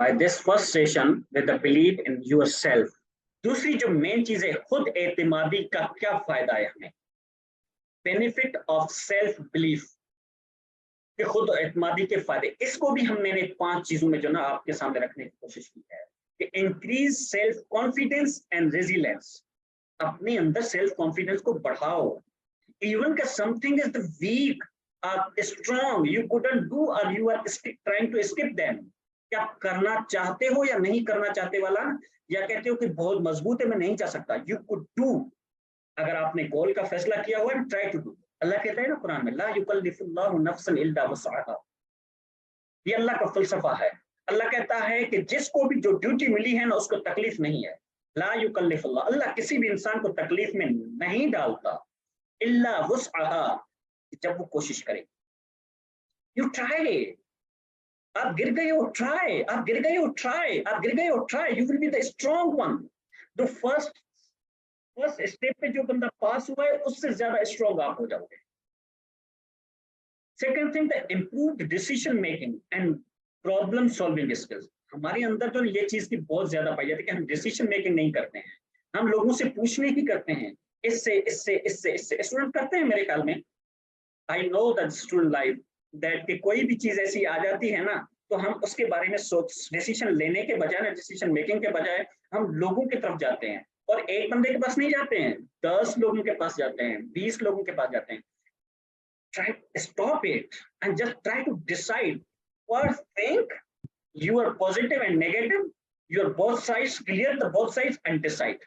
by this first session with the belief in yourself. दूसरी जो main चीज है, खुद एतमादी का क्या फायदा है हमें, बेनिफिट ऑफ सेल्फ बिलीफ कि खुद एतमादी के फायदे, इसको भी मैंने 5 चीजों में जो ना आपके सामने रखने की कोशिश की है कि increase self confidence and resilience, अपने अंदर सेल्फ कॉन्फिडेंस को बढ़ाओ, even if something is the weak or strong you couldn't do or you are trying to skip them, क्या करना चाहते हो या नहीं करना चाहते वाला, या कहते हो कि बहुत मजबूत है मैं नहीं जा सकता, you could do, अगर आपने गोल का फैसला किया हुआ है try to do। अल्लाह कहता है ना कुरान में, ला युकल्लिफुल्लाहु नफ्सन इल्ला वुसअहा, ये अल्लाह का फलसफा है। अल्लाह कहता है कि जिसको भी जो ड्यूटी मिली है ना उसको तकलीफ नहीं है, ला युकल्लिफुल्लाह, अल्लाह किसी भी इंसान को तकलीफ में नहीं डालता, इल्ला वुसअहा, जब वो कोशिश करे। यू ट्राई, आप गिर गए हो ट्राई, आप गिर गए हो ट्राई, आप गिर गए हो try, you will be the strong one. The first step पे जो बंदा पास हुआ है उससे ज्यादा स्ट्रॉन्ग आप हो जाओगे। Second thing, the improved decision making and problem solving skills, हमारे अंदर जो ये चीज की बहुत ज्यादा पाई जाती है कि हम डिसीजन मेकिंग नहीं करते हैं, हम लोगों से पूछने की करते हैं, इससे इससे इससे इससे स्टूडेंट करते हैं मेरे ख्याल में। I know that student life that कि कोई भी चीज ऐसी आ जाती है ना तो हम उसके बारे में सोच, डिसीजन लेने के बजाय ना, डिसीजन मेकिंग के बजाय हम लोगों की तरफ जाते हैं, और एक बंदे के पास नहीं जाते हैं, 10 लोगों के पास जाते हैं, 20 लोगों के पास जाते हैं। Try stop it and just try to decide first think you are positive and negative, your both sides, clear the both sides and decide,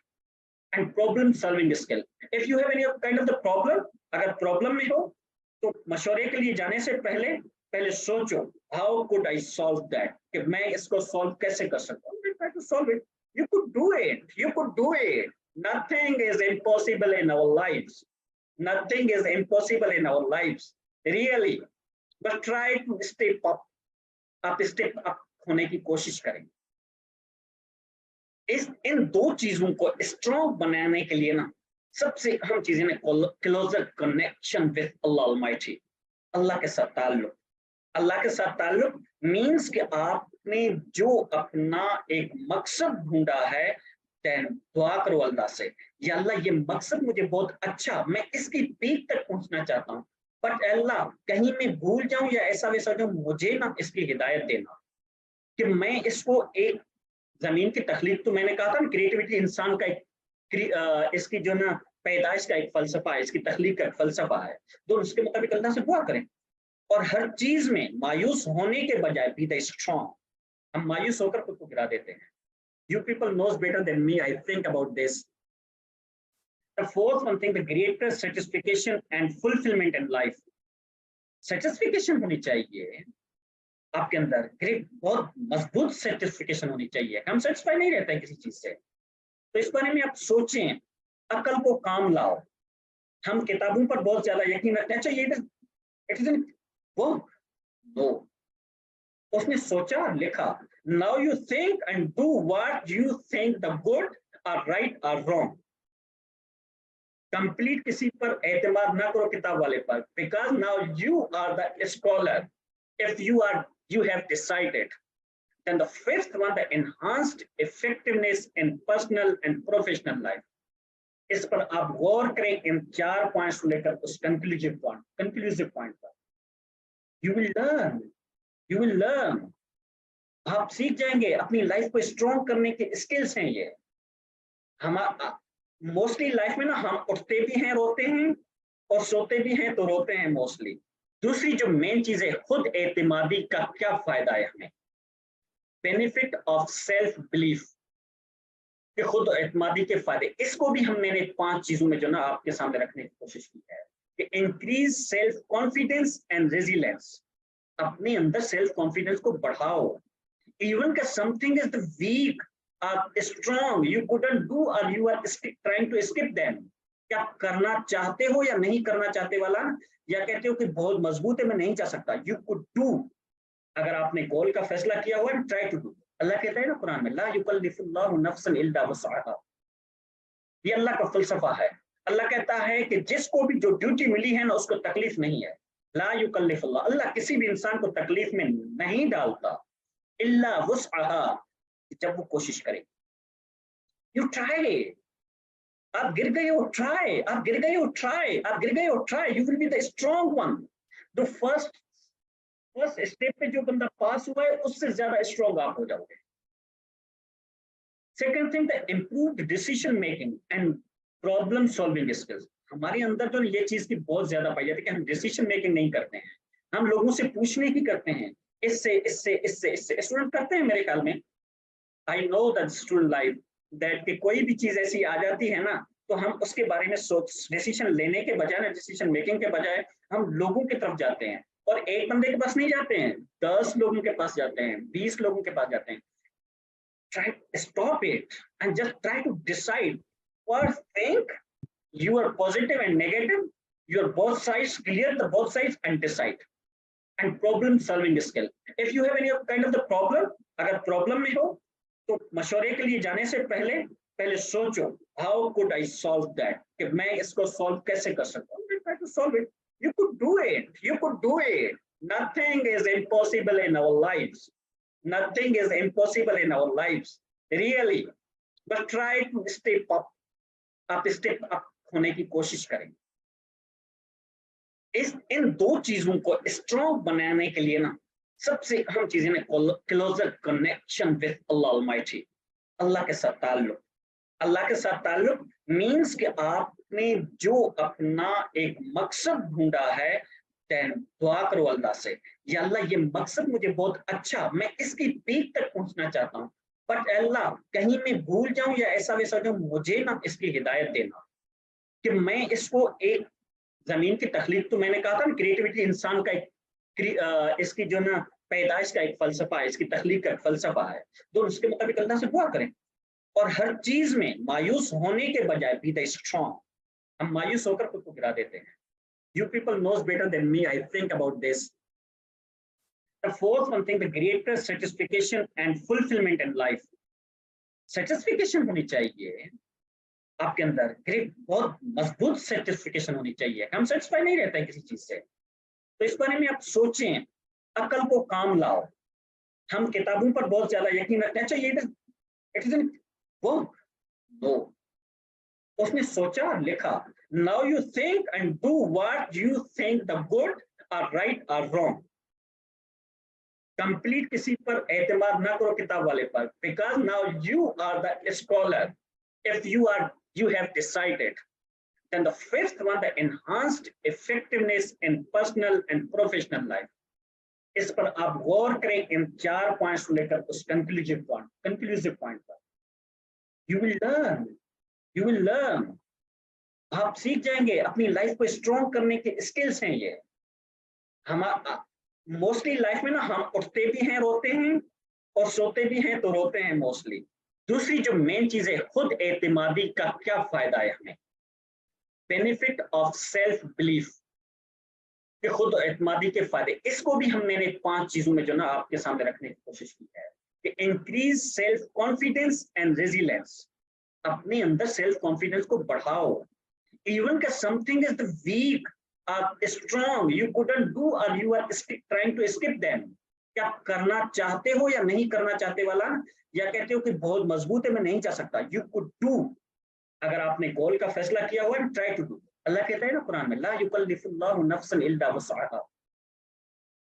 and problem solving skill, if you have any kind of the problem, अगर problem में हो तो मशवरे के लिए जाने से पहले सोचो how could I solve that, कि मैं इसको सॉल्व कैसे कर सकता हूँ, try to solve it, you could do it, you could do it, nothing is impossible in our lives, nothing is impossible in our lives really, but try to step up, आप step up होने की कोशिश करें। इन 2 चीजों को strong बनाने के लिए ना सबसे अहम चीजें ना, closer connection with Allah almighty, अल्लाह के साथ ताल्लुक। अल्लाह के साथ ताल्लुक मींस कि आपने जो अपना एक मकसद ढूंढा है, दुआ करो अल्लाह से, या अल्लाह ये मकसद मुझे बहुत अच्छा, मैं इसकी पीक तक पहुंचना चाहता हूँ, बट अल्लाह कहीं मैं भूल जाऊं या ऐसा वैसा जो, मुझे ना इसकी हिदायत देना कि मैं इसको, एक जमीन की तखलीक तो मैंने कहा था ना, क्रिएटिविटी इंसान का एक इसकी जो ना पैदाइश का एक फलसफा है, इसकी तखलीक का एक फलसफा है, तो उसके मुताबिक अल्लाह से दुआ करें, और हर चीज में मायूस होने के बजाय बी द स्ट्रॉन्ग। हम मायूस होकर खुद को गिरा देते हैं। You people knows better than me, I think about this. The fourth one thing, the greater satisfaction and fulfillment in life, satisfaction होनी चाहिए आपके अंदर, ग्रेट बहुत मजबूत सेटिस्फिकेशन होनी चाहिए, हम सेटिस्फाई नहीं रहते हैं किसी चीज से, तो इस बारे में आप सोचें, अकल को काम लाओ। हम किताबों पर बहुत ज्यादा यकीन रखते हैं, अच्छा ये इट इज वो नो, उसने सोचा लिखा, now you think and do what you think the good और राइट और रॉन्ग। कंप्लीट किसी पर एतमाद ना करो किताब वाले पर, because now you are the scholar, if you have decided. Then the fifth one, the enhanced effectiveness in personal and professional life, इस पर आप गौर करें, इन 4 पॉइंट्स को लेकर उस कंक्लूसिव पॉइंट पर, you will learn, आप सीख जाएंगे, अपनी लाइफ को स्ट्रॉन्ग करने के स्किल्स हैं ये। हमारा मोस्टली लाइफ में ना हम उठते भी हैं रोते हैं और सोते भी हैं तो रोते हैं मोस्टली। दूसरी जो मेन चीज है, खुद एतमादी का क्या फायदा है हमें, बेनिफिट ऑफ सेल्फ बिलीफ कि खुद एतमादी के फायदे, इसको भी मैंने 5 चीजों में जो ना आपके सामने रखने की कोशिश की है कि increase self confidence and resilience, अपने अंदर सेल्फ कॉन्फिडेंस को बढ़ाओ, इवन कि समथिंग इज द वीक और स्ट्रॉन्ग यू कुडंट डू और you are trying to skip them, क्या करना चाहते हो या नहीं करना चाहते वाला, या कहते हो कि बहुत मजबूत है मैं नहीं जा सकता, यू कुड डू, अगर आपने गोल का फैसला किया हुआ है ट्राई टू डू। अल्लाह कहता है ना कुरान में, ला युकल्लिफुल्लाहु नफ्सन इल्ला वुसअहा, ये अल्लाह का फलसफा है। अल्लाह कहता है कि जिसको भी जो ड्यूटी मिली है ना उसको तकलीफ नहीं है, ला युकल्लिफुल्लाह, अल्लाह किसी भी इंसान को तकलीफ में नहीं डालता, इल्ला वुसअहा, जब वो कोशिश करे। यू ट्राई, आप गिर गए हो, ट्राई, आप गिर गए हो, ट्राई, आप गिर गए हो, try, you will be the strong one. The first step पे जो बंदा पास हुआ है उससे ज्यादा स्ट्रॉन्ग आप हो जाओगे। Second thing, the improved decision making and problem solving skills. हमारे अंदर जो ये चीज की बहुत ज्यादा पाई जाती है कि हम डिसीजन मेकिंग नहीं करते हैं, हम लोगों से पूछने ही करते हैं, इससे इससे इससे इससे स्टूडेंट करते हैं मेरे ख्याल में। I know that student life that कि कोई भी चीज ऐसी आ जाती है ना, तो हम उसके बारे में सोच डिसीजन लेने के बजाय ना, डिसीजन मेकिंग के बजाय हम लोगों की तरफ जाते हैं। और एक बंदे के पास नहीं जाते हैं, 10 लोगों के पास जाते हैं, 20 लोगों के पास जाते हैं। Try stop it and just try to decide. First think you are positive and negative, your both sides, clear the both sides and decide. And problem solving skill, if you have any kind of the problem, अगर problem में हो तो मशवरे के लिए जाने से पहले पहले सोचो how could I solve that, कि मैं इसको सॉल्व कैसे कर सकता हूँ। Try to solve it, you could do it, you could do it. Nothing is impossible in our lives, nothing is impossible in our lives really, but try to step up होने की कोशिश करें। इन दो चीजों को स्ट्रॉन्ग बनाने के लिए ना, सबसे अहम चीज है closer connection with Allah almighty, अल्लाह के साथ ताल्लुक। अल्लाह के साथ ताल्लुक मीन्स कि आपने जो अपना एक मकसद ढूंढा है, दुआ करो अल्लाह से, या अल्लाह ये मकसद मुझे बहुत अच्छा, मैं इसकी पीक तक पहुंचना चाहता हूँ, बट अल्लाह कहीं मैं भूल जाऊं या ऐसा वैसा जो मुझे ना इसकी हिदायत देना, कि मैं इसको एक जमीन की तखलीक, तो मैंने कहा था ना क्रिएटिविटी इंसान का एक इसकी जो ना पैदाइश का एक फलसफा है, इसकी तखलीक का एक फलसफा है। तो उसके मुताबिक अल्लाह से दुआ करें, और हर चीज में मायूस होने के बजाय बी द स्ट्रॉन्ग। हम मायूस होकर खुद को गिरा देते हैं। You people knows better than me, I think about this. The fourth one thing, the greater satisfaction and fulfillment in life. Satisfaction होनी चाहिए आपके अंदर, ग्रेट बहुत मजबूत सेटिस्फिकेशन होनी चाहिए। हम सेटिस्फाई नहीं रहते हैं किसी चीज से, तो इस बारे में आप सोचें, अकल को काम लाओ। हम किताबों पर बहुत ज्यादा यकीन रखते हैं, अच्छा ये इट इज वर्क, नो, उसने सोचा लिखा। Now you think and do what you think the good or right or wrong. Complete किसी पर एतमाद ना करो किताब वाले पर, because now you are the scholar. If you have decided, then the fifth one, the enhanced effectiveness in personal and professional life. इस पर आप गौर करें, इन 4 पॉइंट्स को लेकर उस कंक्लूसिव पॉइंट पर। You will learn. आप सीख जाएंगे, अपनी लाइफ को स्ट्रॉन्ग करने के स्किल्स हैं ये। हमारा मोस्टली लाइफ में ना, हम उठते भी हैं रोते हैं, और सोते भी हैं तो रोते हैं मोस्टली। दूसरी जो मेन चीज है, खुद एतमादी का क्या फायदा है हमें, बेनिफिट ऑफ सेल्फ बिलीफ, कि खुद एतमादी के फायदे, इसको भी मैंने 5 चीजों में जो ना आपके सामने रखने की कोशिश की है, कि increase self confidence and resilience. अपने अंदर सेल्फ कॉन्फिडेंस को बढ़ाओ। Even if something is the weak or strong, you couldn't do, or you are trying to skip them. क्या करना चाहते हो या नहीं करना चाहते वाला, या कहते हो कि बहुत मजबूत है मैं नहीं चाह सकता, you could do। अगर आपने गोल का फैसला किया हुआ है, try to do। अल्लाह कहता है ना कुरान में, ला युकल्लिफुल्लाहु नफ्सन इल्ला वुसअहा।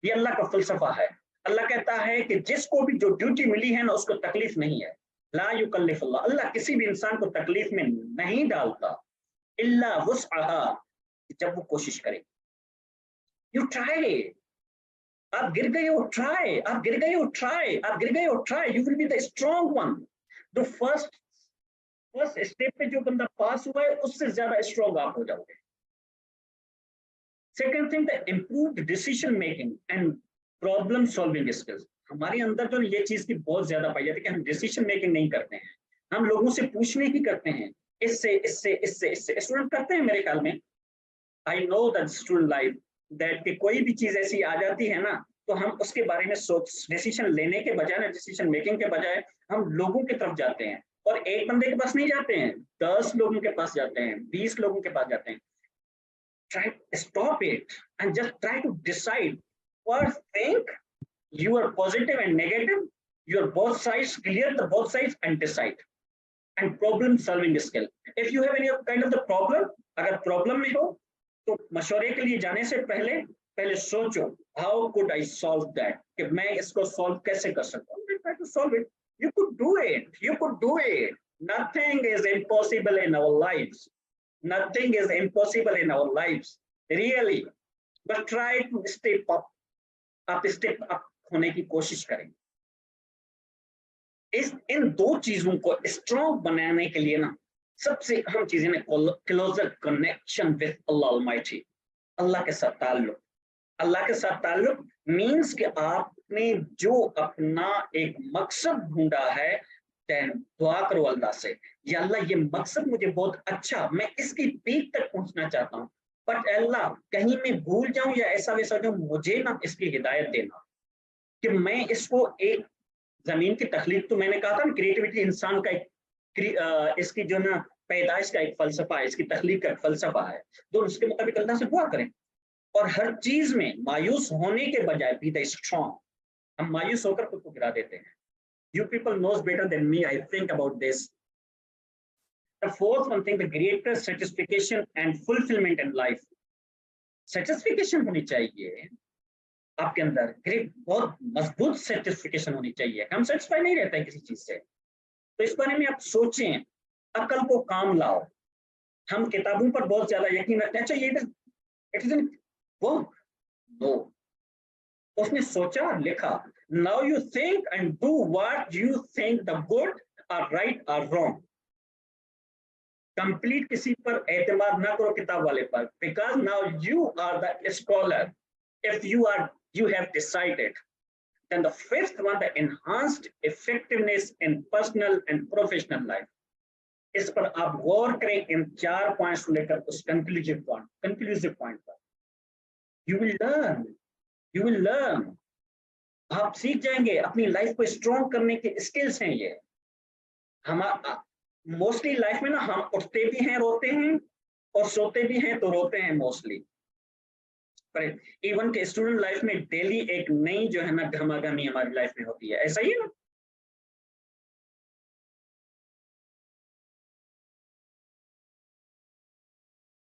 ये अल्लाह का फलसफा है। अल्लाह कहता है कि जिसको भी जो ड्यूटी मिली है ना, उसको तकलीफ नहीं है। ला युकल्लिफुल्लाह, अल्लाह किसी भी इंसान को तकलीफ में नहीं डालता, इल्ला वुसअहा, जब वो कोशिश करे। यू ट्राई, आप गिर गए हो, ट्राई, आप गिर गए हो, ट्राई, आप गिर गए हो, try, you will be the strong one. The first step पे जो बंदा पास हुआ है उससे ज्यादा स्ट्रॉन्ग आप हो जाओगे। Second thing, the improved decision making and problem solving skills. हमारे अंदर जो ये चीज की बहुत ज्यादा पाई जाती है कि हम डिसीजन मेकिंग नहीं करते हैं, हम लोगों से पूछने ही करते हैं, इससे इससे इससे इससे स्टूडेंट करते हैं मेरे ख्याल में। I know that student life that कि कोई भी चीज ऐसी आ जाती है ना, तो हम उसके बारे में सोच डिसीजन लेने के बजाय ना, डिसीजन मेकिंग के बजाय हम लोगों की तरफ जाते हैं। और एक बंदे के पास नहीं जाते हैं, 10 लोगों के पास जाते हैं, 20 लोगों के पास जाते हैं। Try stop it and just try to decide. First think you are positive and negative, your both sides, clear the both sides and decide. And problem solving skill. If you have any kind of the problem, अगर problem में हो तो मशवरे के लिए जाने से पहले सोचो how could I solve that, कि मैं इसको solve कैसे कर सकता हूँ. Try to solve it. You could do it. You could do it. Nothing is impossible in our lives. Nothing is impossible in our lives. Really. But try to step up. आप step up होने की कोशिश करें. इन दो चीजों को strong बनाने के लिए ना सबसे अहम चीजें ना closer connection with Allah almighty. अल्लाह के साथ ताल्लुक. अल्लाह के साथ ताल्लुक मीन्स कि आपने जो अपना एक मकसद ढूंढा है, देन दुआ करो अल्लाह से, या अल्लाह ये मकसद मुझे बहुत अच्छा, मैं इसकी पीक तक पहुंचना चाहता हूँ, बट अल्लाह कहीं मैं भूल जाऊं या ऐसा वैसा जो मुझे ना इसकी हिदायत देना कि मैं इसको एक जमीन की तखलीक, तो मैंने कहा था क्रिएटिविटी इंसान का एक इसकी जो ना पैदाइश का एक फलसफा है, इसकी तखलीक का एक फलसफा है. तो उसके मुताबिक अल्लाह से दुआ करें और हर चीज में मायूस होने के बजाय बी द स्ट्रॉन्ग. हम मायूस होकर खुद को गिरा देते हैं. You people knows better than me, I think about this. The fourth one thing, the greater satisfaction and fulfillment in life. Satisfaction होनी चाहिए आपके अंदर, ग्रेट बहुत मजबूत सेटिस्फिकेशन होनी चाहिए. हम सेटिस्फाई नहीं रहते किसी चीज से. तो इस बारे में आप सोचें, अकल को काम लाओ. हम किताबों पर बहुत ज्यादा यकीन रखते हैं, अच्छा ये इट इज वर्क. नो, उसने सोचा, लिखा. Now you think and do what you think the good और राइट और रॉन्ग. कंप्लीट किसी पर एतमाद ना करो किताब वाले पर, because now you are the scholar. If you have decided, then the fifth one, the enhanced effectiveness in personal and professional life. इस पर आप गौर करें इन 4 पॉइंट्स लेकर उस कंक्लूसिव पॉइंट पर. You will learn. आप सीख जाएंगे. अपनी लाइफ को स्ट्रॉन्ग करने के स्किल्स हैं ये. हम मोस्टली लाइफ में ना हम उठते भी हैं रोते हैं और सोते भी हैं तो रोते हैं मोस्टली. इवन के स्टूडेंट लाइफ में डेली एक नई जो है ना घमाघमी हमारी लाइफ में होती है. ऐसा ही है ना.